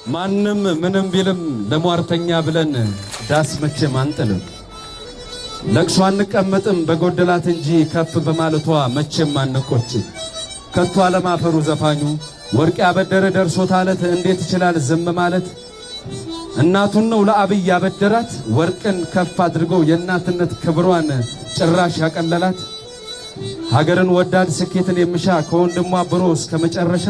ማንም ምንም ቢልም ለሟርተኛ ብለን ዳስ መቼም አንጥልም። ለቅሶ አንቀመጥም በጎደላት እንጂ ከፍ በማለቷ መቼም አንቆጭም። ከቶ አለማፈሩ ዘፋኙ ወርቅ ያበደረ ደርሶት አለት እንዴት ይችላል ዝም ማለት? እናቱን ነው ለአብይ ያበደራት ወርቅን ከፍ አድርገው የእናትነት ክብሯን ጭራሽ ያቀለላት። ሀገርን ወዳድ ስኬትን የሚሻ ከወንድሟ አብሮ እስከ መጨረሻ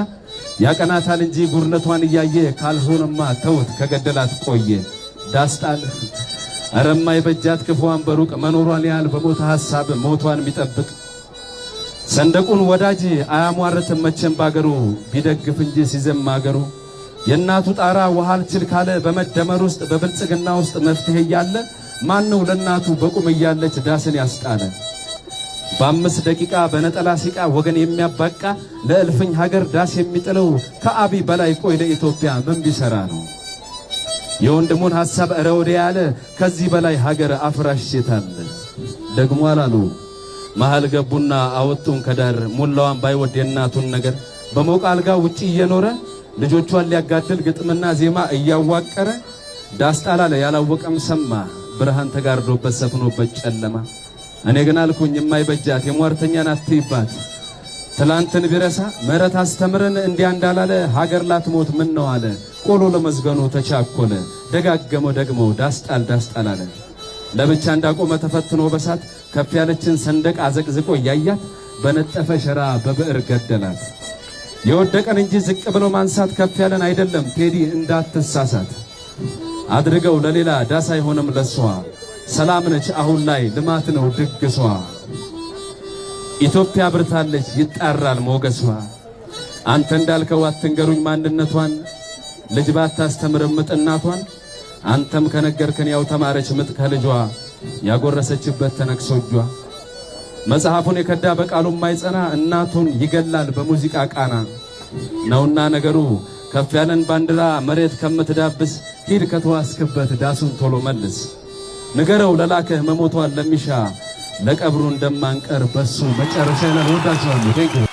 ያቀናታል እንጂ ጉርነቷን እያየ ካልሆነማ ተውት ከገደላት ቆየ። ዳስጣል አረማ ይበጃት ክፉዋን በሩቅ መኖሯን ያህል በሞተ ሐሳብ ሞቷን የሚጠብቅ ሰንደቁን ወዳጅ አያሟርትም መቼም ባገሩ ቢደግፍ እንጂ ሲዘም አገሩ። የእናቱ ጣራ ውሃ አልችል ካለ በመደመር ውስጥ በብልጽግና ውስጥ መፍትሄ እያለ ማነው ለእናቱ በቁም እያለች ዳስን ያስጣለ? በ5 ደቂቃ በነጠላ ሲቃ ወገን የሚያባቃ ለእልፍኝ ሀገር ዳስ የሚጥለው ከአብይ በላይ ቆይ ለኢትዮጵያ ምን ቢሰራ ነው? የወንድሙን ሐሳብ እረወደ ያለ ከዚህ በላይ ሀገር አፍራሽ ሴታለ። ደግሞ አላሉ መሃል ገቡና አወጡን ከዳር ሙላዋን ባይወድ የእናቱን ነገር በሞቅ አልጋ ውጪ እየኖረ ልጆቿን ሊያጋድል ግጥምና ዜማ እያዋቀረ ዳስጣላለ ያላወቀም ሰማ ብርሃን ተጋርዶበት ሰፍኖበት ጨለማ። እኔ ግን አልኩኝ የማይበጃት የሟርተኛን አትይባት ትላንትን ቢረሳ ምሕረት አስተምረን እንዲያ እንዳላለ ሀገር ላትሞት ምን ነው አለ። ቆሎ ለመዝገኑ ተቻኮለ ደጋገመው ደግሞ ዳስጣል አለ። ለብቻ እንዳቆመ ተፈትኖ በሳት ከፍ ያለችን ሰንደቅ አዘቅዝቆ ያያት በነጠፈ ሸራ በብዕር ገደላት። የወደቀን እንጂ ዝቅ ብሎ ማንሳት ከፍ ያለን አይደለም ቴዲ እንዳትሳሳት። አድርገው ለሌላ ዳስ አይሆንም ለሷ ሰላም ነች አሁን ላይ ልማት ነው ድግሷ። ኢትዮጵያ ብርታለች ይጣራል ሞገሷ። አንተ እንዳልከው አትንገሩኝ ማንነቷን ልጅ ባታስተምርም ምጥ እናቷን። አንተም ከነገርከን ያው ተማረች ምጥ ከልጇ ያጎረሰችበት ተነክሶ እጇ። መጽሐፉን የከዳ በቃሉ ማይጸና እናቱን ይገላል በሙዚቃ ቃና ነውና ነገሩ ከፍ ያለን ባንዲራ መሬት ከምትዳብስ ሂድ ከተዋስክበት ዳሱን ቶሎ መልስ። ንገረው ለላከህ መሞቷን ለሚሻ ለቀብሩ እንደማንቀር በሱ መጨረሻ ላይ ወዳጅዋለሁ።